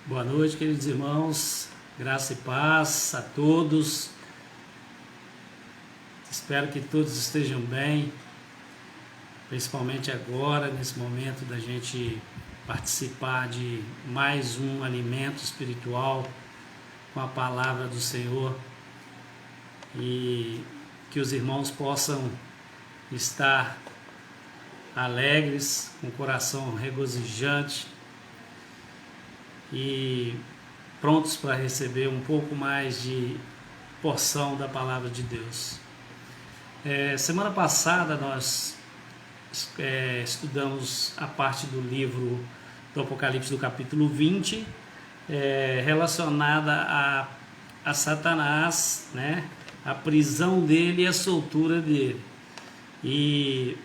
Boa noite, queridos irmãos, graça e paz a todos. Espero que todos estejam bem, principalmente agora, nesse momento da gente participar de mais um alimento espiritual com a palavra do Senhor, e que os irmãos possam estar alegres, com o coração regozijante e prontos para receber um pouco mais de porção da palavra de Deus. Semana passada nós estudamos a parte do livro do Apocalipse do capítulo 20, relacionada a Satanás, né? A prisão dele e a soltura dele. E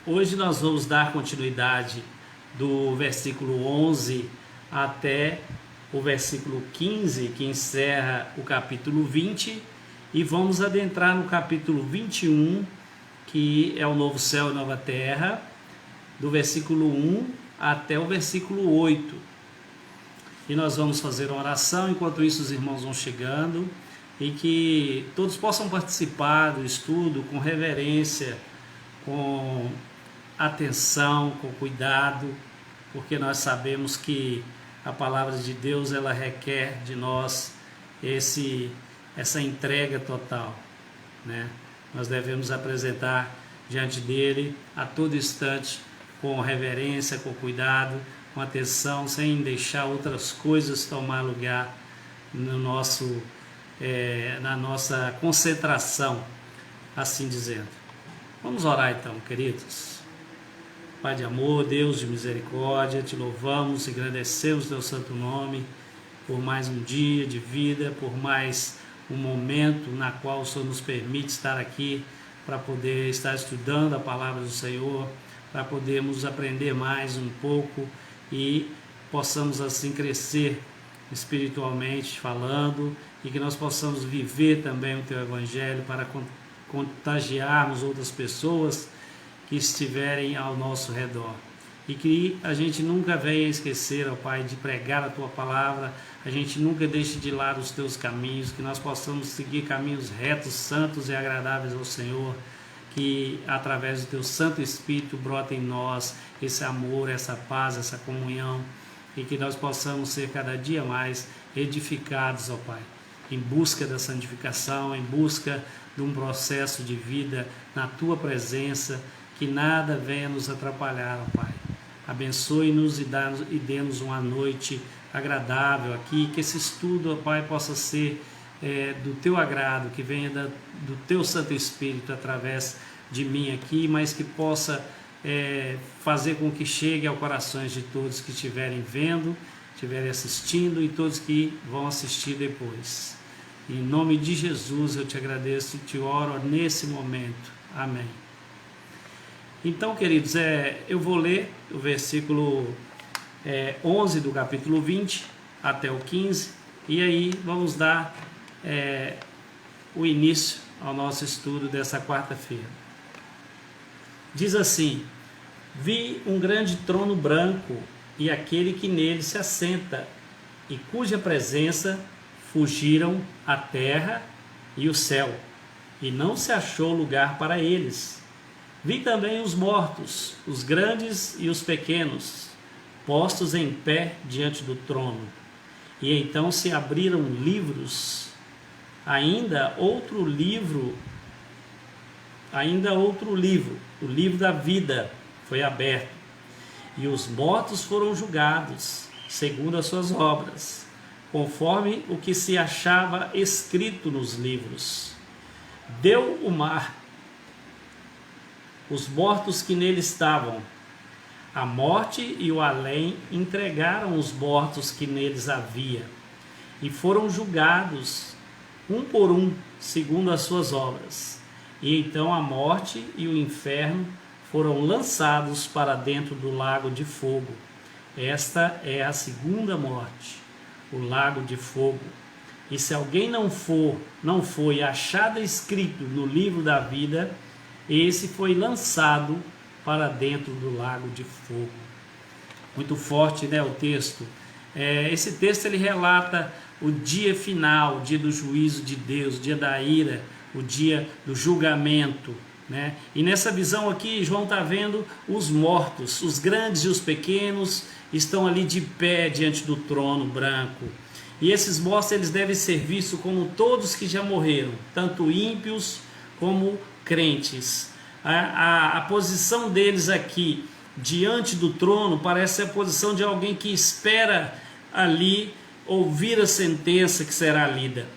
hoje nós vamos dar continuidade do versículo 11 até o versículo 15, que encerra o capítulo 20, e vamos adentrar no capítulo 21, que é o novo céu e nova terra, do versículo 1 até o versículo 8. E nós vamos fazer uma oração, enquanto isso os irmãos vão chegando, e que todos possam participar do estudo com reverência, com atenção, com cuidado, porque nós sabemos que a palavra de Deus, ela requer de nós essa entrega total, né? Nós devemos apresentar diante dele a todo instante, com reverência, com cuidado, com atenção, sem deixar outras coisas tomar lugar no na nossa concentração, assim dizendo. Vamos orar então, queridos. Pai de amor, Deus de misericórdia, te louvamos e agradecemos teu santo nome por mais um dia de vida, por mais um momento na qual o Senhor nos permite estar aqui para poder estar estudando a palavra do Senhor, para podermos aprender mais um pouco e possamos assim crescer espiritualmente falando, e que nós possamos viver também o teu evangelho para contagiarmos outras pessoas que estiverem ao nosso redor. E que a gente nunca venha esquecer, ó Pai, de pregar a Tua palavra, a gente nunca deixe de lado os Teus caminhos, que nós possamos seguir caminhos retos, santos e agradáveis ao Senhor, que através do Teu Santo Espírito brota em nós esse amor, essa paz, essa comunhão, e que nós possamos ser cada dia mais edificados, ó Pai, em busca da santificação, em busca de um processo de vida na Tua presença, que nada venha nos atrapalhar, ó Pai. Abençoe-nos e dê-nos uma noite agradável aqui, que esse estudo, ó Pai, possa ser do Teu agrado, que venha do Teu Santo Espírito através de mim aqui, mas que possa fazer com que chegue aos corações de todos que estiverem vendo, estiverem assistindo e todos que vão assistir depois. Em nome de Jesus eu te agradeço e te oro nesse momento. Amém. Então, queridos, eu vou ler o versículo 11 do capítulo 20 até o 15, e aí vamos dar o início ao nosso estudo dessa quarta-feira. Diz assim: vi um grande trono branco e aquele que nele se assenta, e cuja presença fugiram a terra e o céu, e não se achou lugar para eles. Vi também os mortos, os grandes e os pequenos, postos em pé diante do trono. E então se abriram livros, ainda outro livro, o livro da vida foi aberto. E os mortos foram julgados, segundo as suas obras, conforme o que se achava escrito nos livros. Deu o mar os mortos que nele estavam. A morte e o além entregaram os mortos que neles havia, e foram julgados, um por um, segundo as suas obras. E então a morte e o inferno foram lançados para dentro do lago de fogo. Esta é a segunda morte, o lago de fogo. E se alguém não foi achado escrito no livro da vida, esse foi lançado para dentro do lago de fogo. Muito forte, né, o texto. Esse texto ele relata o dia final, o dia do juízo de Deus, o dia da ira, o dia do julgamento, né? E nessa visão aqui, João está vendo os mortos, os grandes e os pequenos estão ali de pé diante do trono branco. E esses mortos eles devem ser vistos como todos que já morreram, tanto ímpios como crentes. A posição deles aqui diante do trono parece a posição de alguém que espera ali ouvir a sentença que será lida,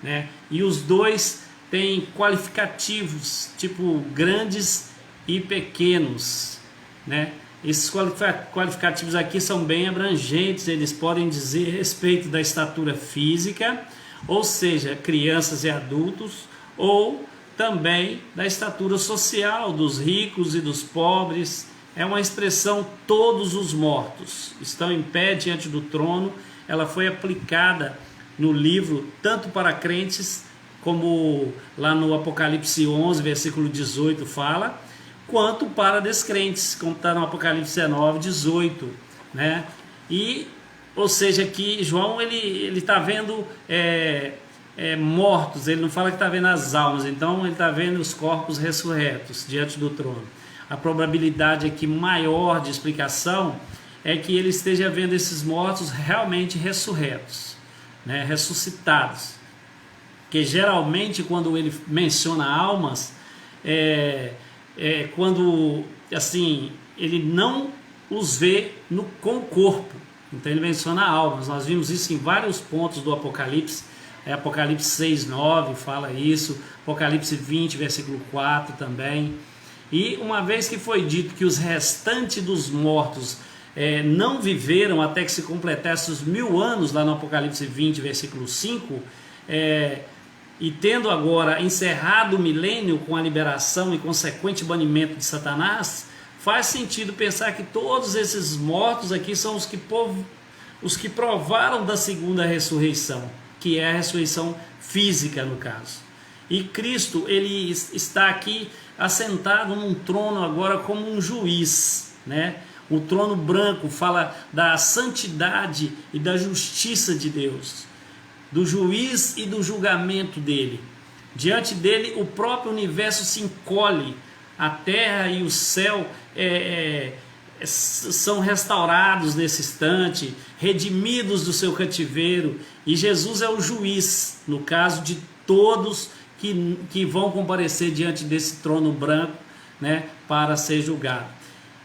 né? E os dois têm qualificativos, tipo grandes e pequenos, né? Esses qualificativos aqui são bem abrangentes, eles podem dizer respeito da estatura física, ou seja, crianças e adultos, ou também da estatura social, dos ricos e dos pobres. É uma expressão todos os mortos estão em pé diante do trono. Ela foi aplicada no livro tanto para crentes, como lá no Apocalipse 11, versículo 18 fala, quanto para descrentes, como está no Apocalipse 19, 18, né? E, ou seja, aqui João ele está vendo mortos, ele não fala que está vendo as almas, então ele está vendo os corpos ressurretos diante do trono. A probabilidade aqui maior de explicação é que ele esteja vendo esses mortos realmente ressurretos, né? Ressuscitados. Porque geralmente quando ele menciona almas, quando assim ele não os vê com o corpo, então ele menciona almas. Nós vimos isso em vários pontos do Apocalipse. Apocalipse 6, 9 fala isso, Apocalipse 20, versículo 4 também. E uma vez que foi dito que os restantes dos mortos não viveram até que se completasse os 1000 anos, lá no Apocalipse 20, versículo 5, e tendo agora encerrado o milênio com a liberação e consequente banimento de Satanás, faz sentido pensar que todos esses mortos aqui são os que provaram da segunda ressurreição, que é a ressurreição física no caso. E Cristo, ele está aqui assentado num trono agora como um juiz, né? O trono branco fala da santidade e da justiça de Deus, do juiz e do julgamento dele. Diante dele o próprio universo se encolhe, a terra e o céu são restaurados nesse instante, redimidos do seu cativeiro, e Jesus é o juiz, no caso de todos que vão comparecer diante desse trono branco, né, para ser julgado.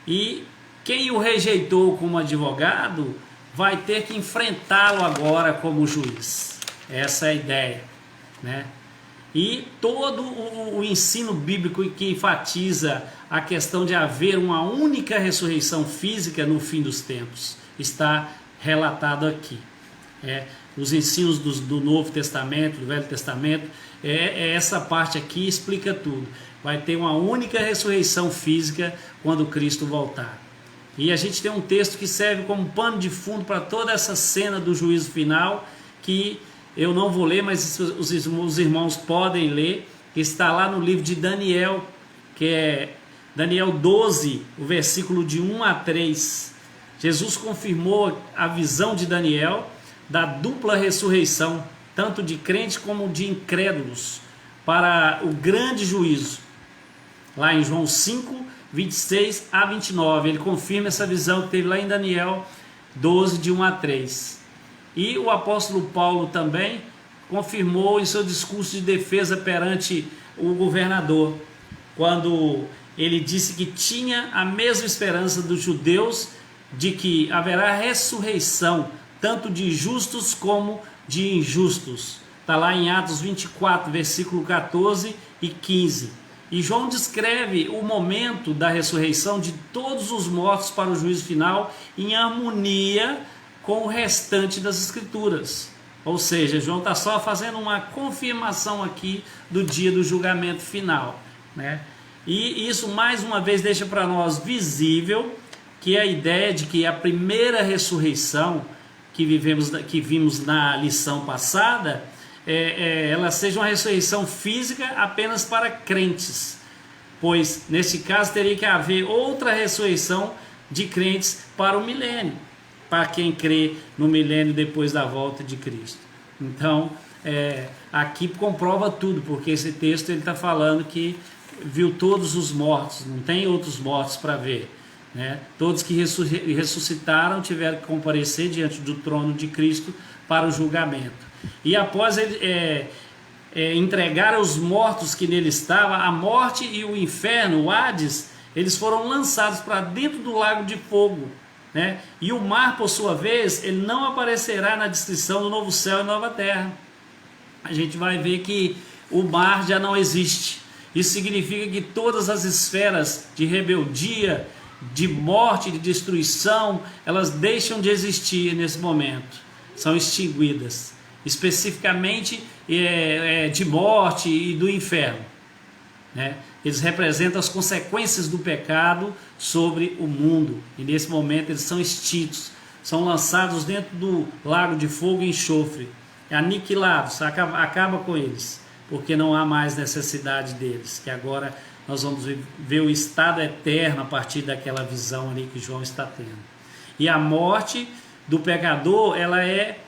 E quem o rejeitou como advogado vai ter que enfrentá-lo agora como juiz. Essa é a ideia, né? E todo o ensino bíblico que enfatiza a questão de haver uma única ressurreição física no fim dos tempos está relatado aqui. Os ensinos do Novo Testamento, do Velho Testamento, essa parte aqui explica tudo. Vai ter uma única ressurreição física quando Cristo voltar. E a gente tem um texto que serve como pano de fundo para toda essa cena do juízo final, que eu não vou ler, mas os irmãos podem ler, que está lá no livro de Daniel, que é Daniel 12, o versículo de 1 a 3. Jesus confirmou a visão de Daniel da dupla ressurreição, tanto de crentes como de incrédulos, para o grande juízo. Lá em João 5, 26 a 29, ele confirma essa visão que teve lá em Daniel 12, de 1 a 3. E o apóstolo Paulo também confirmou em seu discurso de defesa perante o governador, quando ele disse que tinha a mesma esperança dos judeus de que haverá ressurreição, tanto de justos como de injustos. Está lá em Atos 24, versículo 14 e 15. E João descreve o momento da ressurreição de todos os mortos para o juízo final em harmonia com o restante das escrituras. Ou seja, João está só fazendo uma confirmação aqui do dia do julgamento final, né? E isso mais uma vez deixa para nós visível que a ideia de que a primeira ressurreição que vimos na lição passada, ela seja uma ressurreição física apenas para crentes, pois nesse caso teria que haver outra ressurreição de crentes para o milênio. para quem crê no milênio depois da volta de Cristo. Então, aqui comprova tudo, porque esse texto ele está falando que viu todos os mortos, não tem outros mortos para ver, né? Todos que ressuscitaram tiveram que comparecer diante do trono de Cristo para o julgamento. E após ele entregar aos mortos que nele estavam, a morte e o inferno, o Hades, eles foram lançados para dentro do lago de fogo, né? E o mar, por sua vez, ele não aparecerá na descrição do novo céu e nova terra. A gente vai ver que o mar já não existe. Isso significa que todas as esferas de rebeldia, de morte, de destruição, elas deixam de existir nesse momento, são extinguidas, especificamente de morte e do inferno, né? Eles representam as consequências do pecado sobre o mundo, e nesse momento eles são extintos, são lançados dentro do lago de fogo e enxofre, aniquilados, acaba com eles, porque não há mais necessidade deles, que agora nós vamos ver o estado eterno a partir daquela visão ali que João está tendo. E a morte do pecador, ela é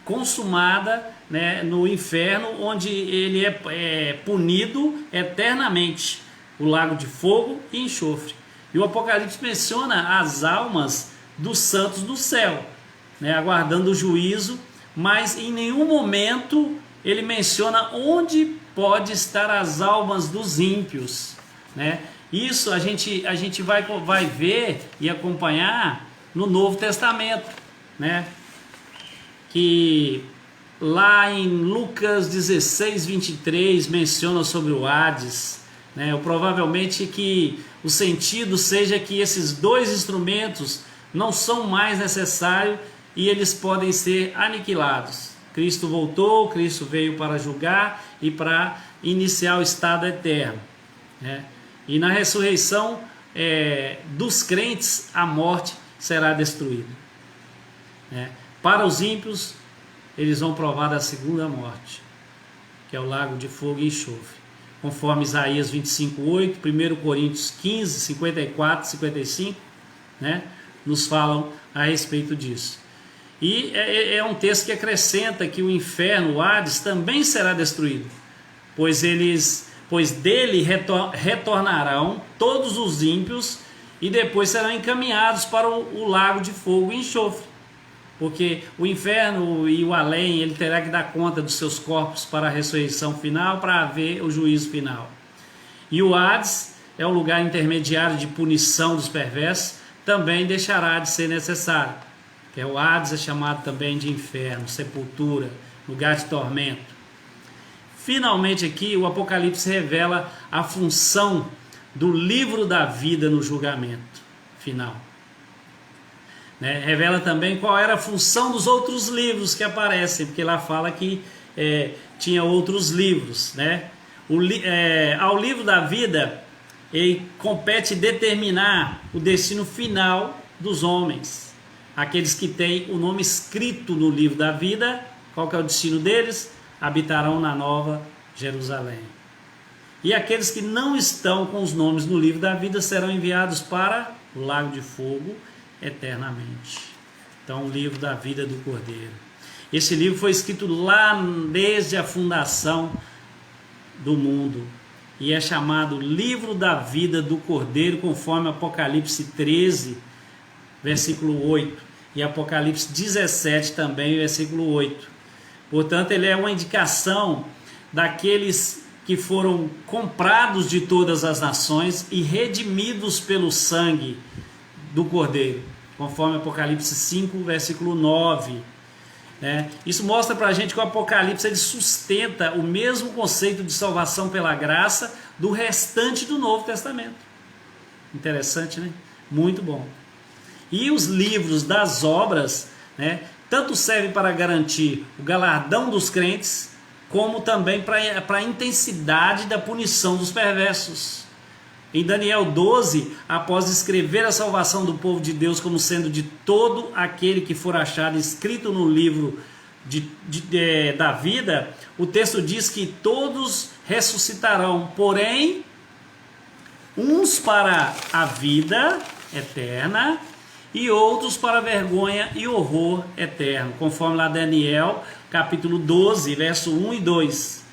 consumada, né, no inferno, onde ele é punido eternamente, o lago de fogo e enxofre. E o Apocalipse menciona as almas dos santos do céu, né, aguardando o juízo, mas em nenhum momento ele menciona onde pode estar as almas dos ímpios, né? Isso a gente vai ver e acompanhar no Novo Testamento, né? Que lá em Lucas 16, 23 menciona sobre o Hades, né? Provavelmente que o sentido seja que esses dois instrumentos não são mais necessários e eles podem ser aniquilados. Cristo voltou, Cristo veio para julgar e para iniciar o estado eterno, né? E na ressurreição dos crentes, a morte será destruída, né? Para os ímpios, eles vão provar da segunda morte, que é o lago de fogo e enxofre, conforme Isaías 25:8, 1 Coríntios 15, 54, 55, né? Nos falam a respeito disso. E é um texto que acrescenta que o inferno, o Hades, também será destruído, pois dele retornarão todos os ímpios e depois serão encaminhados para o lago de fogo e enxofre, porque o inferno e o além, ele terá que dar conta dos seus corpos para a ressurreição final, para haver o juízo final. E o Hades é um lugar intermediário de punição dos perversos, também deixará de ser necessário, que o Hades é chamado também de inferno, sepultura, lugar de tormento. Finalmente aqui o Apocalipse revela a função do livro da vida no julgamento final, né? Revela também qual era a função dos outros livros que aparecem, porque lá fala que tinha outros livros, né? Ao livro da vida, ele compete determinar o destino final dos homens. Aqueles que têm o nome escrito no livro da vida, qual que é o destino deles? Habitarão na Nova Jerusalém. E aqueles que não estão com os nomes no livro da vida serão enviados para o lago de fogo eternamente. Então, o livro da vida do Cordeiro. Esse livro foi escrito lá desde a fundação do mundo e é chamado Livro da Vida do Cordeiro, conforme Apocalipse 13, versículo 8, e Apocalipse 17 também, versículo 8. Portanto, ele é uma indicação daqueles que foram comprados de todas as nações e redimidos pelo sangue do Cordeiro, conforme Apocalipse 5, versículo 9. Isso mostra para a gente que o Apocalipse ele sustenta o mesmo conceito de salvação pela graça do restante do Novo Testamento. Interessante, né? Muito bom. E os livros das obras, né, tanto servem para garantir o galardão dos crentes, como também para a intensidade da punição dos perversos. Em Daniel 12, após descrever a salvação do povo de Deus como sendo de todo aquele que for achado escrito no livro da vida, o texto diz que todos ressuscitarão, porém, uns para a vida eterna e outros para vergonha e horror eterno, conforme lá Daniel, capítulo 12, verso 1 e 2.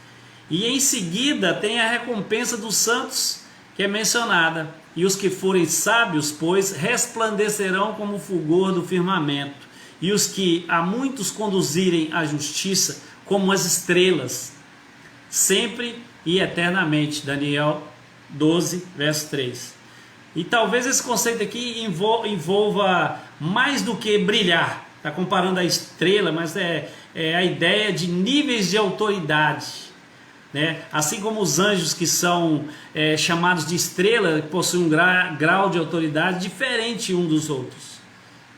E em seguida tem a recompensa dos santos, que é mencionada: e os que forem sábios, pois, resplandecerão como o fulgor do firmamento, e os que a muitos conduzirem à justiça, como as estrelas, sempre e eternamente. Daniel 12, verso 3. E talvez esse conceito aqui envolva mais do que brilhar. Está comparando a estrela, mas é a ideia de níveis de autoridade. Né? Assim como os anjos, que são chamados de estrela, possuem um grau de autoridade diferente um dos outros.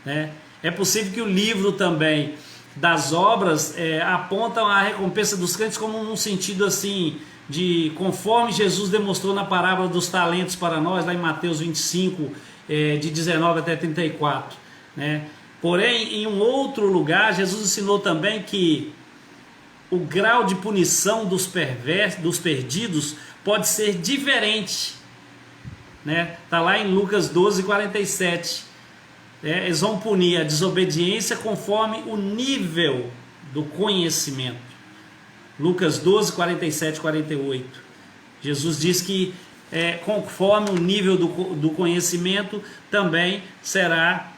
Né? É possível que o livro também das obras apontam a recompensa dos crentes como um sentido assim, de conforme Jesus demonstrou na parábola dos talentos para nós, lá em Mateus 25, de 19 até 34. Né? Porém, em um outro lugar, Jesus ensinou também que o grau de punição dos perdidos pode ser diferente. Né? Está lá em Lucas 12, 47. Eles vão punir a desobediência conforme o nível do conhecimento. Lucas 12, 47 e 48. Jesus diz que conforme o nível do conhecimento também será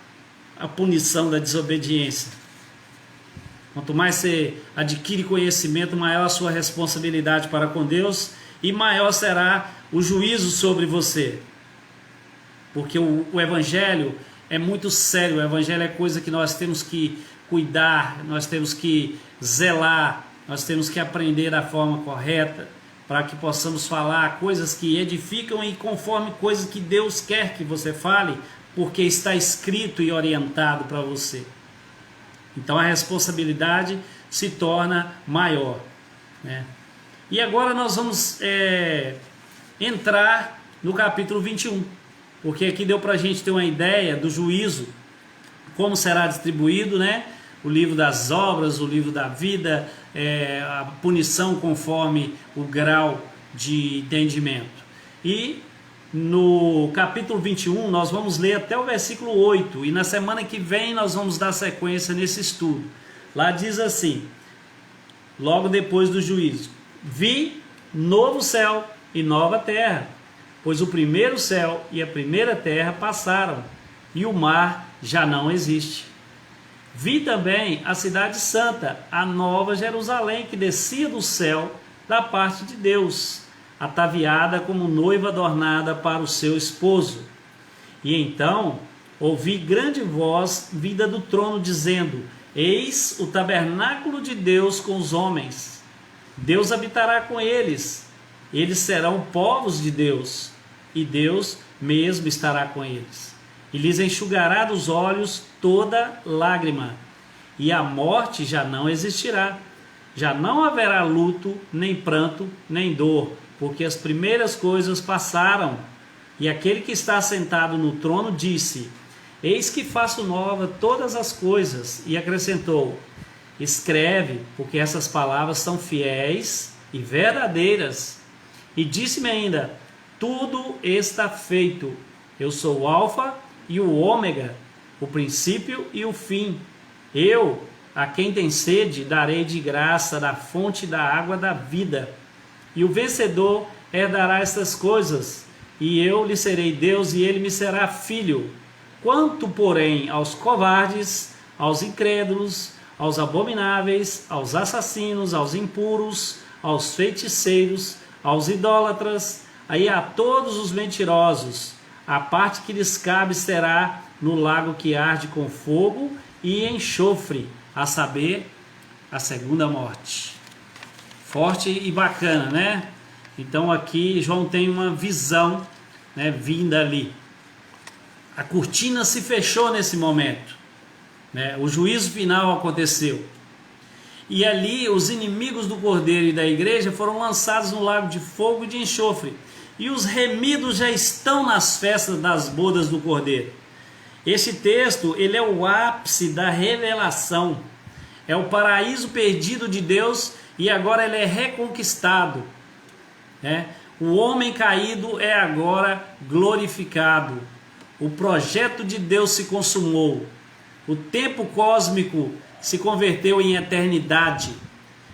a punição da desobediência. Quanto mais você adquire conhecimento, maior a sua responsabilidade para com Deus e maior será o juízo sobre você. Porque o Evangelho é muito sério. O Evangelho é coisa que nós temos que cuidar, nós temos que zelar, nós temos que aprender da forma correta, para que possamos falar coisas que edificam e conforme coisas que Deus quer que você fale, porque está escrito e orientado para você. Então a responsabilidade se torna maior. Né? E agora nós vamos entrar no capítulo 21, porque aqui deu para a gente ter uma ideia do juízo, como será distribuído, né? O livro das obras, o livro da vida, a punição conforme o grau de entendimento. E no capítulo 21 nós vamos ler até o versículo 8, e na semana que vem nós vamos dar sequência nesse estudo. Lá diz assim, logo depois do juízo: vi novo céu e nova terra, pois o primeiro céu e a primeira terra passaram, e o mar já não existe. Vi também a cidade santa, a nova Jerusalém, que descia do céu da parte de Deus, ataviada como noiva adornada para o seu esposo. E então ouvi grande voz vinda do trono, dizendo: eis o tabernáculo de Deus com os homens. Deus habitará com eles. Eles serão povos de Deus, e Deus mesmo estará com eles. E lhes enxugará dos olhos toda lágrima, e a morte já não existirá. Já não haverá luto, nem pranto, nem dor, porque as primeiras coisas passaram. E aquele que está sentado no trono disse: eis que faço nova todas as coisas. E acrescentou: escreve, porque essas palavras são fiéis e verdadeiras. E disse-me ainda: tudo está feito. Eu sou o Alfa e o Ômega, o princípio e o fim. Eu, a quem tem sede, darei de graça da fonte da água da vida. E o vencedor herdará estas coisas, e eu lhe serei Deus, e ele me será filho. Quanto, porém, aos covardes, aos incrédulos, aos abomináveis, aos assassinos, aos impuros, aos feiticeiros, aos idólatras, aí a todos os mentirosos, a parte que lhes cabe será no lago que arde com fogo e enxofre, a saber, a segunda morte. Forte e bacana, né? Então aqui João tem uma visão, né, vinda ali. A cortina se fechou nesse momento, né? O juízo final aconteceu. E ali os inimigos do Cordeiro e da igreja foram lançados no lago de fogo e de enxofre. E os remidos já estão nas festas das bodas do Cordeiro. Este texto, ele é o ápice da revelação. É o paraíso perdido de Deus e agora ele é reconquistado. O homem caído é agora glorificado. O projeto de Deus se consumou. O tempo cósmico se converteu em eternidade.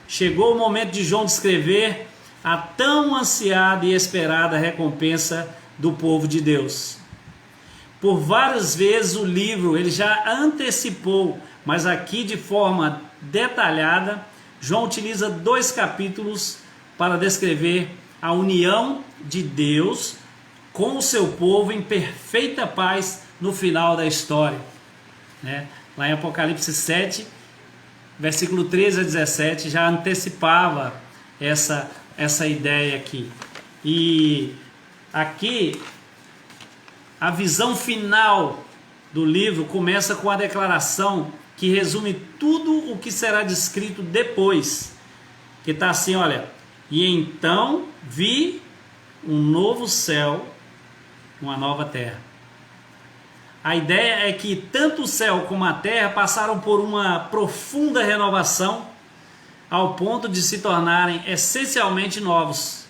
Chegou o momento de João descrever a tão ansiada e esperada recompensa do povo de Deus. Por várias vezes o livro ele já antecipou, mas aqui de forma detalhada, João utiliza 2 capítulos para descrever a união de Deus com o seu povo em perfeita paz no final da história. Lá em Apocalipse 7, versículo 13 a 17, já antecipava essa ideia aqui. E aqui, a visão final do livro começa com a declaração que resume tudo o que será descrito depois. Que está assim, olha: e então vi um novo céu, uma nova terra. A ideia é que tanto o céu como a terra passaram por uma profunda renovação, ao ponto de se tornarem essencialmente novos.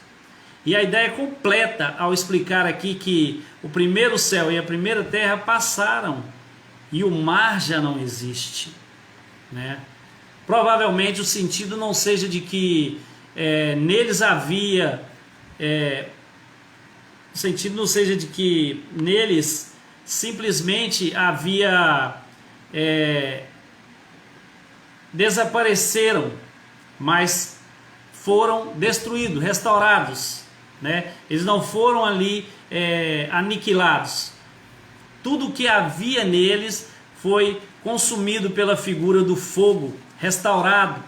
E a ideia é completa ao explicar aqui que o primeiro céu e a primeira terra passaram e o mar já não existe, Provavelmente o sentido não seja de que neles havia, o sentido não seja de que neles simplesmente havia desapareceram, mas foram destruídos, restaurados, Eles não foram ali aniquilados. Tudo que havia neles foi consumido pela figura do fogo, restaurado,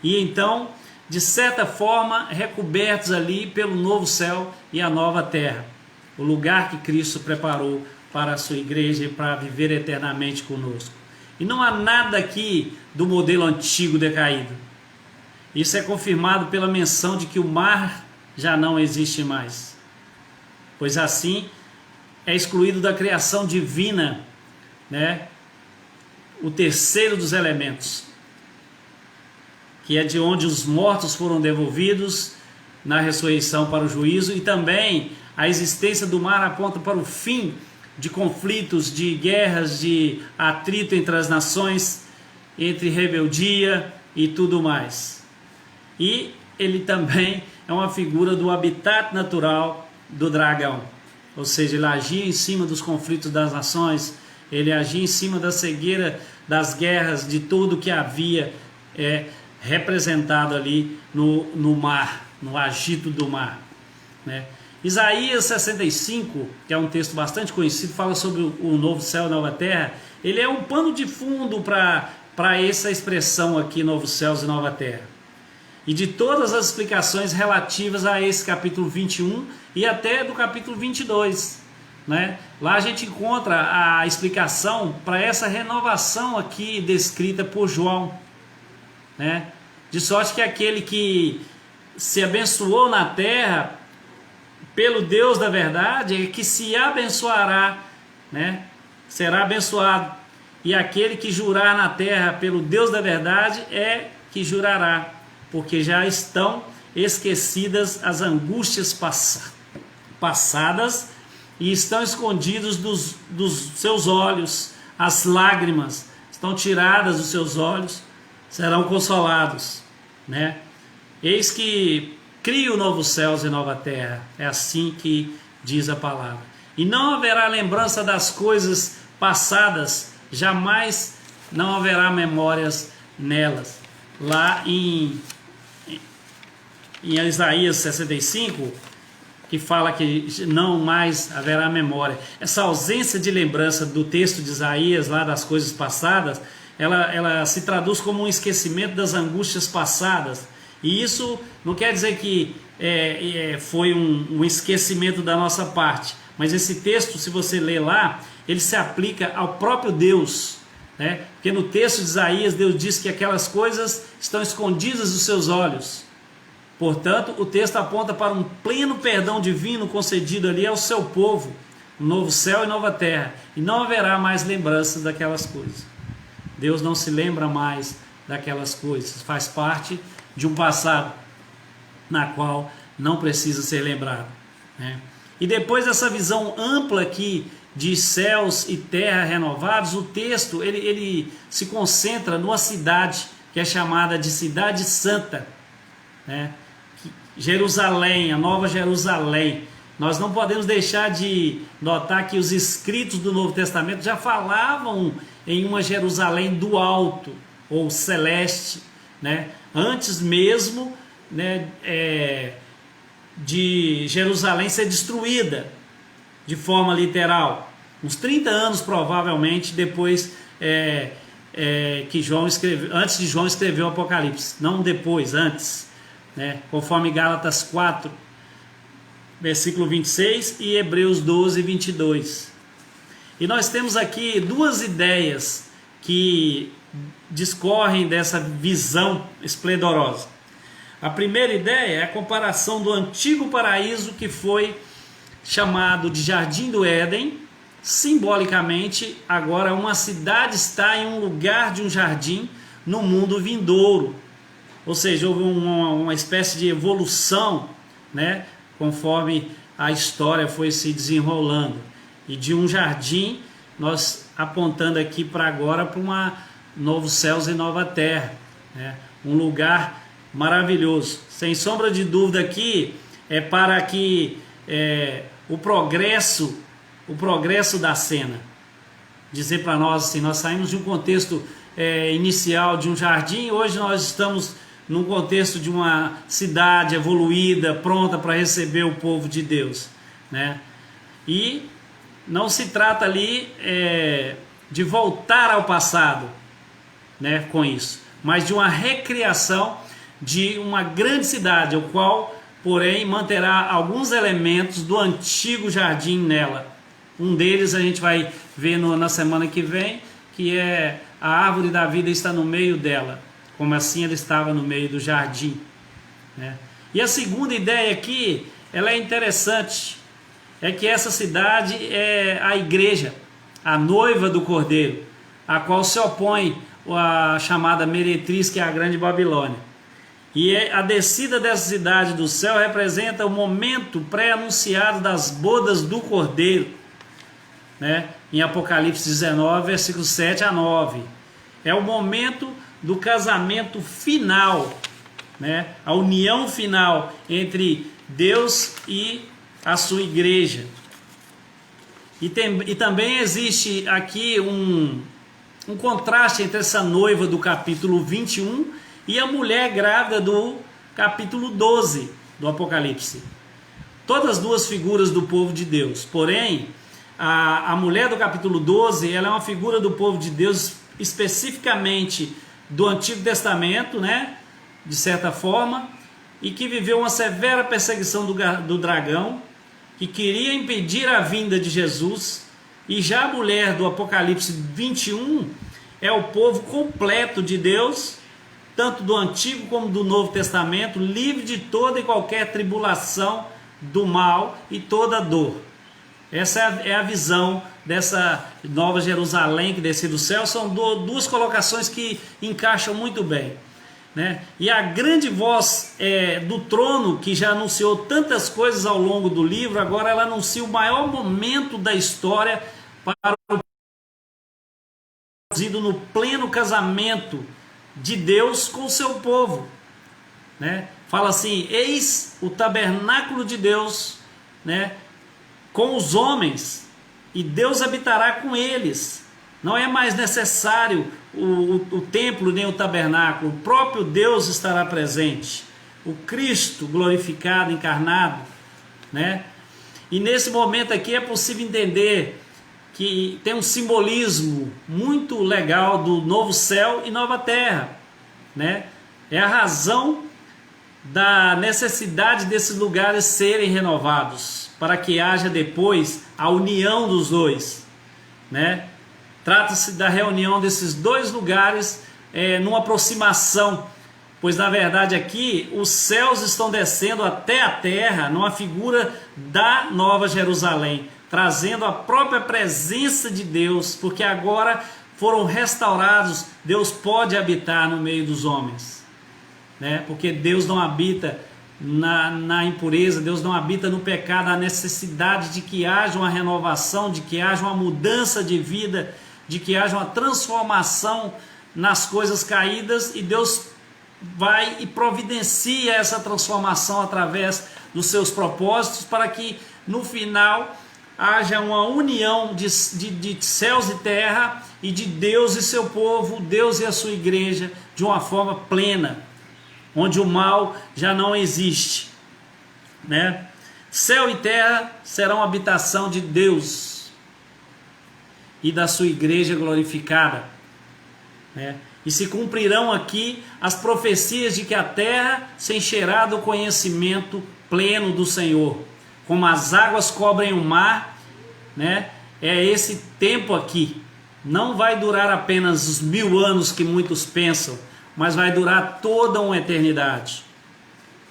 e então, de certa forma, recobertos ali pelo novo céu e a nova terra, o lugar que Cristo preparou para a sua igreja e para viver eternamente conosco. E não há nada aqui do modelo antigo decaído. Isso é confirmado pela menção de que o mar já não existe mais, pois assim é excluído da criação divina, o terceiro dos elementos, que é de onde os mortos foram devolvidos na ressurreição para o juízo, e também a existência do mar aponta para o fim de conflitos, de guerras, de atrito entre as nações, entre rebeldia e tudo mais. E ele também é uma figura do habitat natural do dragão, ou seja, ele agia em cima dos conflitos das nações, ele agia em cima da cegueira das guerras, de tudo que havia representado ali no mar, no agito do mar, Isaías 65, que é um texto bastante conhecido, fala sobre o novo céu e nova terra. Ele é um pano de fundo para essa expressão aqui, novos céus e nova terra. E de todas as explicações relativas a esse capítulo 21 e até do capítulo 22, Lá a gente encontra a explicação para essa renovação aqui descrita por João, De sorte que aquele que se abençoou na terra pelo Deus da verdade é que se abençoará, será abençoado. E aquele que jurar na terra pelo Deus da verdade é que jurará, porque já estão esquecidas as angústias passadas e estão escondidos dos seus olhos, as lágrimas estão tiradas dos seus olhos, serão consolados, Eis que crio novos céus e nova terra, é assim que diz a palavra. E não haverá lembrança das coisas passadas, jamais não haverá memórias nelas. Lá em Isaías 65, que fala que não mais haverá memória. Essa ausência de lembrança do texto de Isaías, lá das coisas passadas, ela se traduz como um esquecimento das angústias passadas. E isso não quer dizer que foi um esquecimento da nossa parte, mas esse texto, se você ler lá, ele se aplica ao próprio Deus, Porque no texto de Isaías, Deus diz que aquelas coisas estão escondidas dos seus olhos. Portanto, o texto aponta para um pleno perdão divino concedido ali ao seu povo, um novo céu e nova terra, e não haverá mais lembranças daquelas coisas. Deus não se lembra mais daquelas coisas, faz parte de um passado na qual não precisa ser lembrado, E depois dessa visão ampla aqui de céus e terra renovados, o texto ele se concentra numa cidade que é chamada de Cidade Santa, né? Jerusalém, a Nova Jerusalém. Nós não podemos deixar de notar que os escritos do Novo Testamento já falavam em uma Jerusalém do alto, ou celeste, né? Antes mesmo, né, de Jerusalém ser destruída de forma literal. Uns 30 anos provavelmente depois que João escreveu, antes de João escrever o Apocalipse, não depois, antes, né? Conforme Gálatas 4, versículo 26 e Hebreus 12, 22. E nós temos aqui duas ideias que discorrem dessa visão esplendorosa. A primeira ideia é a comparação do antigo paraíso, que foi chamado de Jardim do Éden. Simbolicamente, agora uma cidade está em um lugar de um jardim no mundo vindouro. Ou seja, houve uma espécie de evolução, né, conforme a história foi se desenrolando. E de um jardim, nós apontando aqui para agora para uma novos céus e nova terra, né? Um lugar maravilhoso. Sem sombra de dúvida aqui é para que o progresso da cena, dizer para nós assim, nós saímos de um contexto inicial de um jardim, hoje nós estamos num contexto de uma cidade evoluída, pronta para receber o povo de Deus, né? E não se trata ali de voltar ao passado, né, com isso, mas de uma recriação de uma grande cidade, o qual, porém, manterá alguns elementos do antigo jardim nela. Um deles a gente vai ver na semana que vem, que é a árvore da vida está no meio dela, como assim ela estava no meio do jardim, né? E a segunda ideia aqui, ela é interessante, é que essa cidade é a igreja, a noiva do Cordeiro, a qual se opõe a chamada meretriz, que é a grande Babilônia. E a descida dessa cidade do céu representa o momento pré-anunciado das bodas do Cordeiro, né? Em Apocalipse 19, versículos 7 a 9. É o momento do casamento final, né? A união final entre Deus e a sua igreja. E também existe aqui um contraste entre essa noiva do capítulo 21 e a mulher grávida do capítulo 12 do Apocalipse. Todas as duas figuras do povo de Deus. Porém, a mulher do capítulo 12, ela é uma figura do povo de Deus especificamente do Antigo Testamento, né? De certa forma, e que viveu uma severa perseguição do dragão, que queria impedir a vinda de Jesus. E já a mulher do Apocalipse 21 é o povo completo de Deus, tanto do Antigo como do Novo Testamento, livre de toda e qualquer tribulação do mal e toda dor. Essa é a visão dessa Nova Jerusalém que desceu do céu. São duas colocações que encaixam muito bem, né? E a grande voz do trono, que já anunciou tantas coisas ao longo do livro, agora ela anuncia o maior momento da história para o no pleno casamento de Deus com o seu povo, né? Fala assim: eis o tabernáculo de Deus, né, com os homens, e Deus habitará com eles. Não é mais necessário o templo nem o tabernáculo, o próprio Deus estará presente, o Cristo glorificado, encarnado, né? E nesse momento aqui é possível entender que tem um simbolismo muito legal do novo céu e nova terra, né? É a razão da necessidade desses lugares serem renovados, para que haja depois a união dos dois, né? Trata-se da reunião desses dois lugares numa aproximação, pois na verdade aqui os céus estão descendo até a terra numa figura da Nova Jerusalém, trazendo a própria presença de Deus, porque agora foram restaurados, Deus pode habitar no meio dos homens, né? Porque Deus não habita na impureza, Deus não habita no pecado. A necessidade de que haja uma renovação, de que haja uma mudança de vida, de que haja uma transformação nas coisas caídas, e Deus vai e providencia essa transformação através dos seus propósitos, para que no final haja uma união de céus e terra, e de Deus e seu povo, Deus e a sua igreja, de uma forma plena, onde o mal já não existe, né? Céu e terra serão habitação de Deus e da sua igreja glorificada, né? E se cumprirão aqui as profecias de que a terra se encherá do conhecimento pleno do Senhor, como as águas cobrem o mar, né? É esse tempo aqui. Não vai durar apenas os 1000 anos que muitos pensam, mas vai durar toda uma eternidade.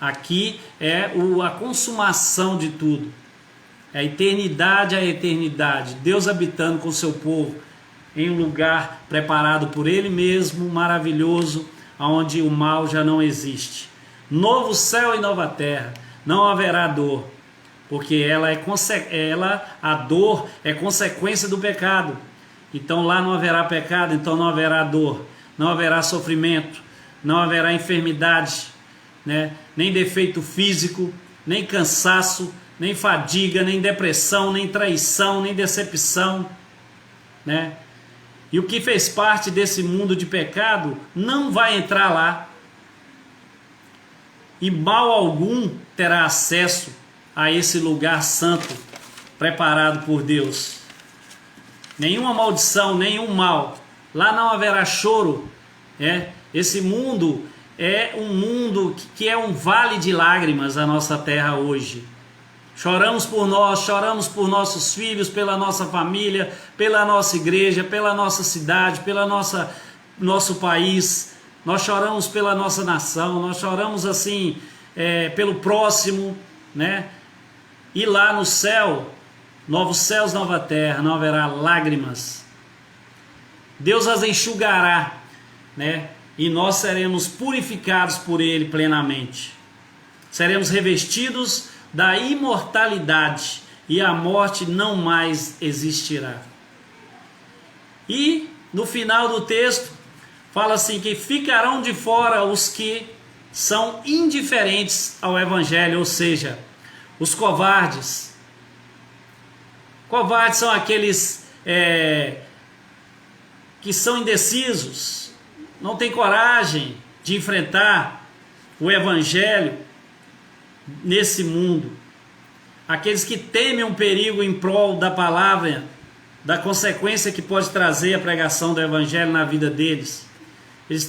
Aqui é a consumação de tudo. É a eternidade, Deus habitando com o seu povo em um lugar preparado por Ele mesmo, maravilhoso, onde o mal já não existe. Novo céu e nova terra, não haverá dor, porque a dor é consequência do pecado. Então lá não haverá pecado, então não haverá dor, não haverá sofrimento, não haverá enfermidade, né? Nem defeito físico, nem cansaço, nem fadiga, nem depressão, nem traição, nem decepção, né? E o que fez parte desse mundo de pecado não vai entrar lá, e mal algum terá acesso a esse lugar santo preparado por Deus. Nenhuma maldição, nenhum mal. Lá não haverá choro. Esse mundo é um mundo que é um vale de lágrimas, a nossa terra hoje. Choramos por nós, choramos por nossos filhos, pela nossa família, pela nossa igreja, pela nossa cidade, pela nosso país. Nós choramos pela nossa nação, nós choramos assim pelo próximo, né? E lá no céu, novos céus, nova terra, não haverá lágrimas. Deus as enxugará, né? E nós seremos purificados por Ele plenamente. Seremos revestidos da imortalidade, e a morte não mais existirá. E no final do texto fala assim, que ficarão de fora os que são indiferentes ao Evangelho, ou seja, os covardes. Covardes são aqueles que são indecisos, não têm coragem de enfrentar o Evangelho nesse mundo. Aqueles que temem um perigo em prol da palavra, da consequência que pode trazer a pregação do Evangelho na vida deles. Eles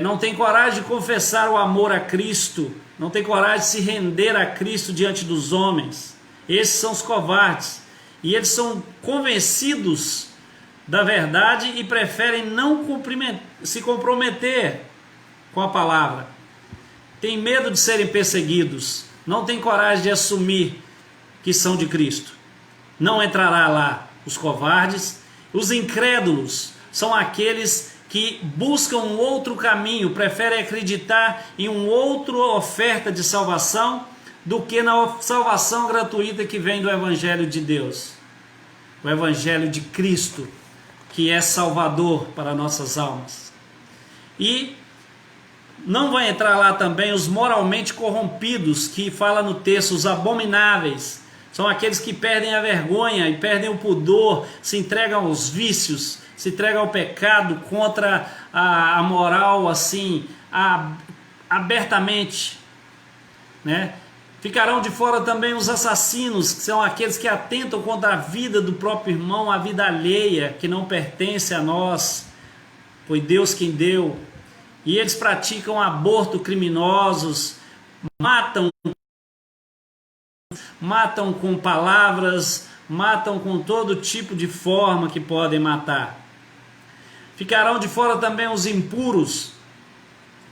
não têm coragem de confessar o amor a Cristo, não têm coragem de se render a Cristo diante dos homens. Esses são os covardes, e eles são convencidos da verdade e preferem não se comprometer com a palavra. Têm medo de serem perseguidos, não têm coragem de assumir que são de Cristo. Não entrará lá os covardes. Os incrédulos são aqueles que buscam um outro caminho, preferem acreditar em uma outra oferta de salvação do que na salvação gratuita que vem do Evangelho de Deus, o Evangelho de Cristo, que é salvador para nossas almas. E não vai entrar lá também os moralmente corrompidos, que fala no texto, os abomináveis. São aqueles que perdem a vergonha e perdem o pudor, se entregam aos vícios, se entregam ao pecado, contra a moral assim, abertamente, né? Ficarão de fora também os assassinos, que são aqueles que atentam contra a vida do próprio irmão, a vida alheia, que não pertence a nós, foi Deus quem deu. E eles praticam aborto criminosos, matam com palavras, matam com todo tipo de forma que podem matar. Ficarão de fora também os impuros,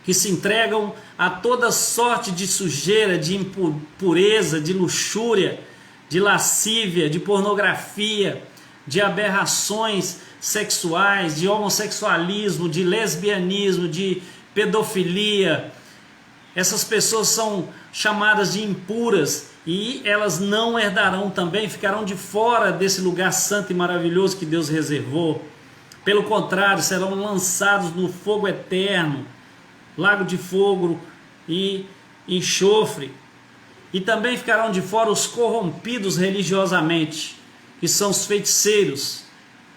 que se entregam a toda sorte de sujeira, de impureza, de luxúria, de lascívia, de pornografia, de aberrações sexuais, de homossexualismo, de lesbianismo, de pedofilia, Essas pessoas são chamadas de impuras e elas não herdarão também, ficarão de fora desse lugar santo e maravilhoso que Deus reservou. Pelo contrário, serão lançados no fogo eterno, lago de fogo e enxofre. E também ficarão de fora os corrompidos religiosamente, que são os feiticeiros,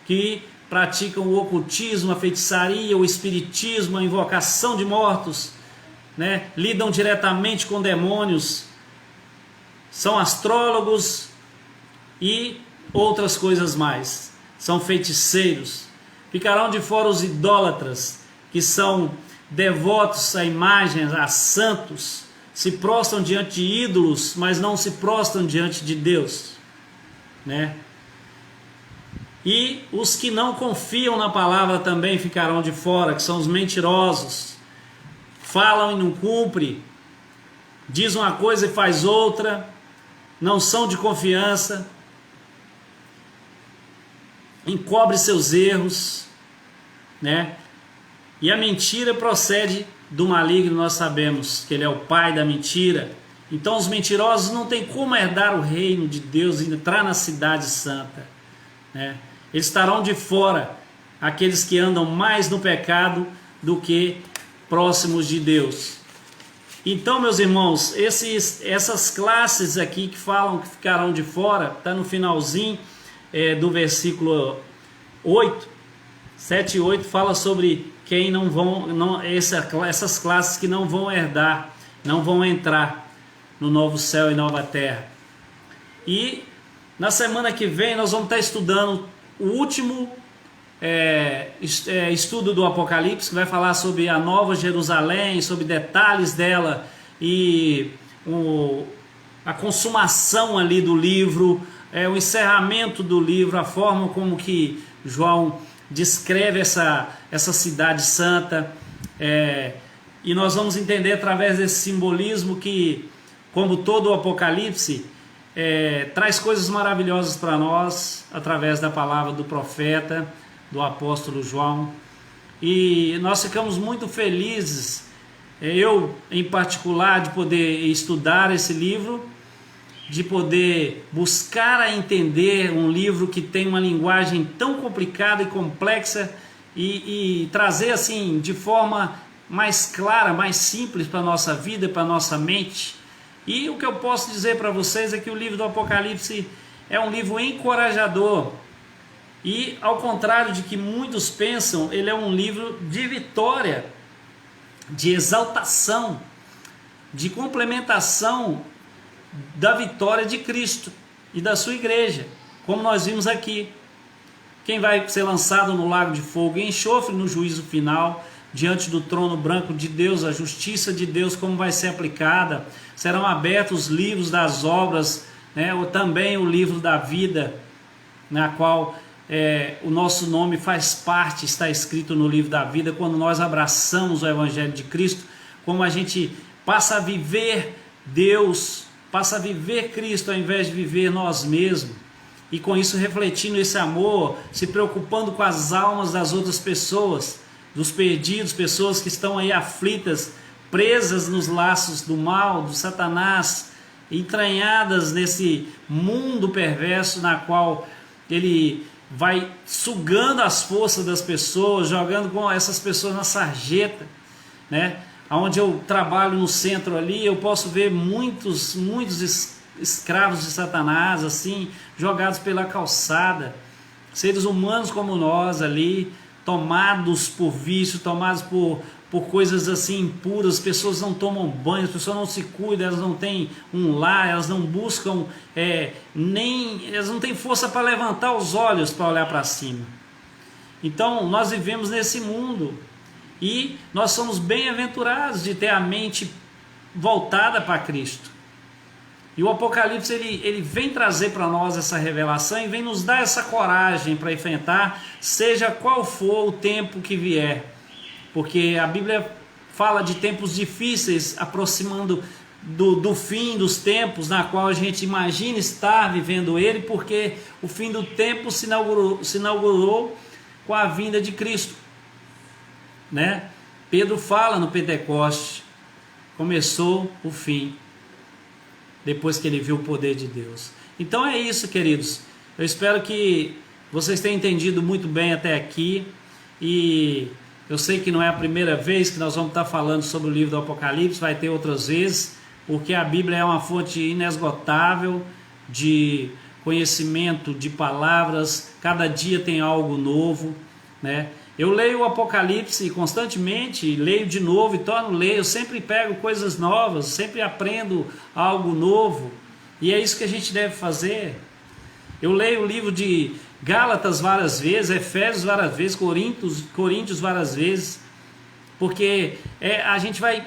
que praticam o ocultismo, a feitiçaria, o espiritismo, a invocação de mortos, né? Lidam diretamente com demônios, são astrólogos e outras coisas mais. São feiticeiros. Ficarão de fora os idólatras, que são devotos a imagens, a santos, se prostram diante de ídolos, mas não se prostram diante de Deus, né? E os que não confiam na palavra também ficarão de fora, que são os mentirosos. Falam e não cumprem, diz uma coisa e faz outra, não são de confiança, encobre seus erros, né? E a mentira procede do maligno, nós sabemos que ele é o pai da mentira. Então os mentirosos não têm como herdar o reino de Deus e entrar na cidade santa, né? Eles estarão de fora, aqueles que andam mais no pecado do que próximos de Deus. Então, meus irmãos, essas classes aqui que falam que ficarão de fora, está no finalzinho do versículo 8, 7 e 8, fala sobre quem não vão, essas classes que não vão herdar, não vão entrar no novo céu e nova terra. E na semana que vem nós vamos estar estudando o último estudo do Apocalipse, que vai falar sobre a Nova Jerusalém, sobre detalhes dela e a consumação ali do livro, o encerramento do livro, a forma como que João descreve essa cidade santa, e nós vamos entender através desse simbolismo que, como todo o Apocalipse, traz coisas maravilhosas para nós através da palavra do profeta, do apóstolo João, e nós ficamos muito felizes, eu em particular, de poder estudar esse livro, de poder buscar a entender um livro que tem uma linguagem tão complicada e complexa e trazer assim de forma mais clara, mais simples para a nossa vida, para a nossa mente. E o que eu posso dizer para vocês é que o livro do Apocalipse é um livro encorajador. E ao contrário de que muitos pensam, ele é um livro de vitória, de exaltação, de complementação da vitória de Cristo e da sua igreja, como nós vimos aqui. Quem vai ser lançado no lago de fogo e enxofre no juízo final, diante do trono branco de Deus, a justiça de Deus, como vai ser aplicada, serão abertos os livros das obras, né, ou também o livro da vida, na qual o nosso nome faz parte, está escrito no livro da vida. Quando nós abraçamos o Evangelho de Cristo, como a gente passa a viver Deus, passa a viver Cristo ao invés de viver nós mesmos, e com isso refletindo esse amor, se preocupando com as almas das outras pessoas, dos perdidos, pessoas que estão aí aflitas, presas nos laços do mal, do Satanás, entranhadas nesse mundo perverso na qual ele vai sugando as forças das pessoas, jogando com essas pessoas na sarjeta, né? Onde eu trabalho no centro ali, eu posso ver muitos escravos de Satanás assim, jogados pela calçada, seres humanos como nós ali, tomados por vício, tomados por coisas assim impuras. As pessoas não tomam banho, as pessoas não se cuidam, elas não têm um lar, elas não buscam, elas não têm força para levantar os olhos para olhar para cima. Então nós vivemos nesse mundo e nós somos bem-aventurados de ter a mente voltada para Cristo. E o Apocalipse ele vem trazer para nós essa revelação e vem nos dar essa coragem para enfrentar, seja qual for o tempo que vier. Porque a Bíblia fala de tempos difíceis, aproximando do fim dos tempos, na qual a gente imagina estar vivendo ele, porque o fim do tempo se inaugurou com a vinda de Cristo, né? Pedro fala no Pentecoste, começou o fim, depois que ele viu o poder de Deus. Então é isso, queridos. Eu espero que vocês tenham entendido muito bem até aqui, e eu sei que não é a primeira vez que nós vamos estar falando sobre o livro do Apocalipse, vai ter outras vezes, porque a Bíblia é uma fonte inesgotável de conhecimento, de palavras, cada dia tem algo novo, né? Eu leio o Apocalipse constantemente, leio de novo e torno a ler, eu sempre pego coisas novas, sempre aprendo algo novo, e é isso que a gente deve fazer. Eu leio o livro de Gálatas várias vezes, Efésios várias vezes, Coríntios várias vezes, porque a gente vai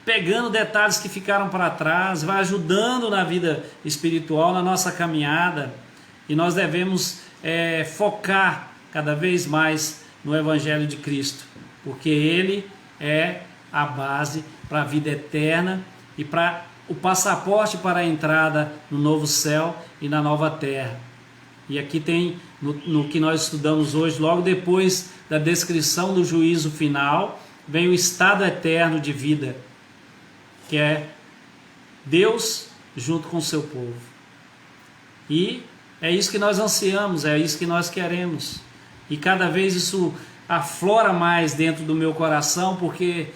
pegando detalhes que ficaram para trás, vai ajudando na vida espiritual, na nossa caminhada, e nós devemos focar cada vez mais no Evangelho de Cristo, porque Ele é a base para a vida eterna e para o passaporte para a entrada no novo céu e na nova terra. E aqui tem, no que nós estudamos hoje, logo depois da descrição do juízo final, vem o estado eterno de vida, que é Deus junto com o seu povo. E é isso que nós ansiamos, é isso que nós queremos. E cada vez isso aflora mais dentro do meu coração, porque,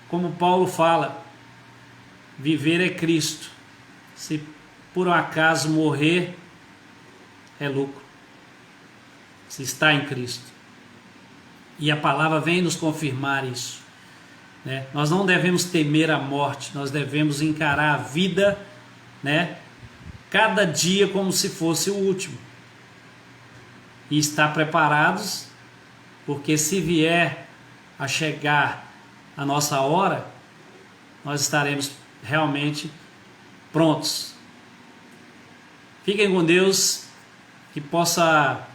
como Paulo fala, viver é Cristo. Se por um acaso morrer, é lucro. Se está em Cristo. E a palavra vem nos confirmar isso, né? Nós não devemos temer a morte, nós devemos encarar a vida, né, cada dia como se fosse o último. E estar preparados, porque se vier a chegar a nossa hora, nós estaremos realmente prontos. Fiquem com Deus, que possa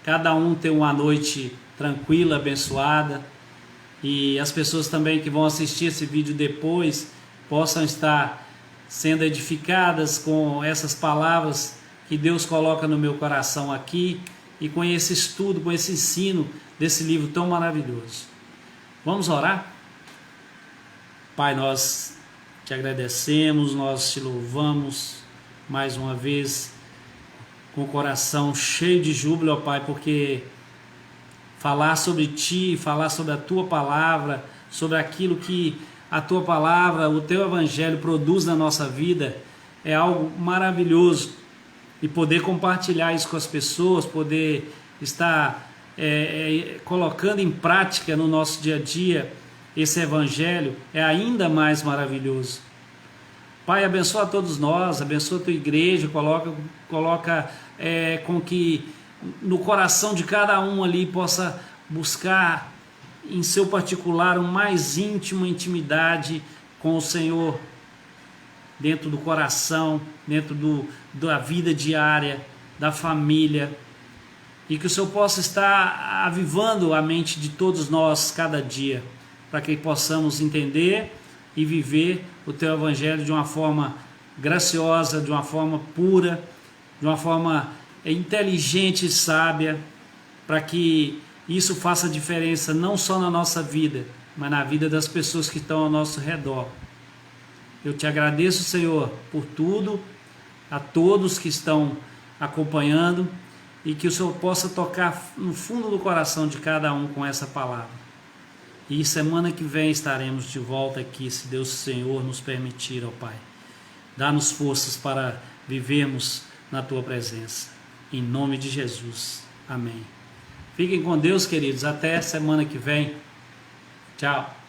cada um ter uma noite tranquila, abençoada, e as pessoas também que vão assistir esse vídeo depois possam estar sendo edificadas com essas palavras que Deus coloca no meu coração aqui, e com esse estudo, com esse ensino desse livro tão maravilhoso. Vamos orar? Pai, nós te agradecemos, nós te louvamos mais uma vez, com o coração cheio de júbilo, ó Pai, porque falar sobre Ti, falar sobre a Tua palavra, sobre aquilo que a Tua palavra, o Teu Evangelho produz na nossa vida, é algo maravilhoso. E poder compartilhar isso com as pessoas, poder estar colocando em prática no nosso dia a dia esse Evangelho, é ainda mais maravilhoso. Pai, abençoa a todos nós, abençoa a Tua igreja, coloca com que no coração de cada um ali possa buscar em seu particular uma mais íntima intimidade com o Senhor, dentro do coração, dentro da vida diária, da família, e que o Senhor possa estar avivando a mente de todos nós cada dia, para que possamos entender e viver o Teu Evangelho de uma forma graciosa, de uma forma pura, de uma forma inteligente e sábia, para que isso faça diferença não só na nossa vida, mas na vida das pessoas que estão ao nosso redor. Eu te agradeço, Senhor, por tudo, a todos que estão acompanhando, e que o Senhor possa tocar no fundo do coração de cada um com essa palavra. E semana que vem estaremos de volta aqui, se Deus Senhor nos permitir, ó Pai. Dá-nos forças para vivermos na Tua presença. Em nome de Jesus. Amém. Fiquem com Deus, queridos. Até semana que vem. Tchau.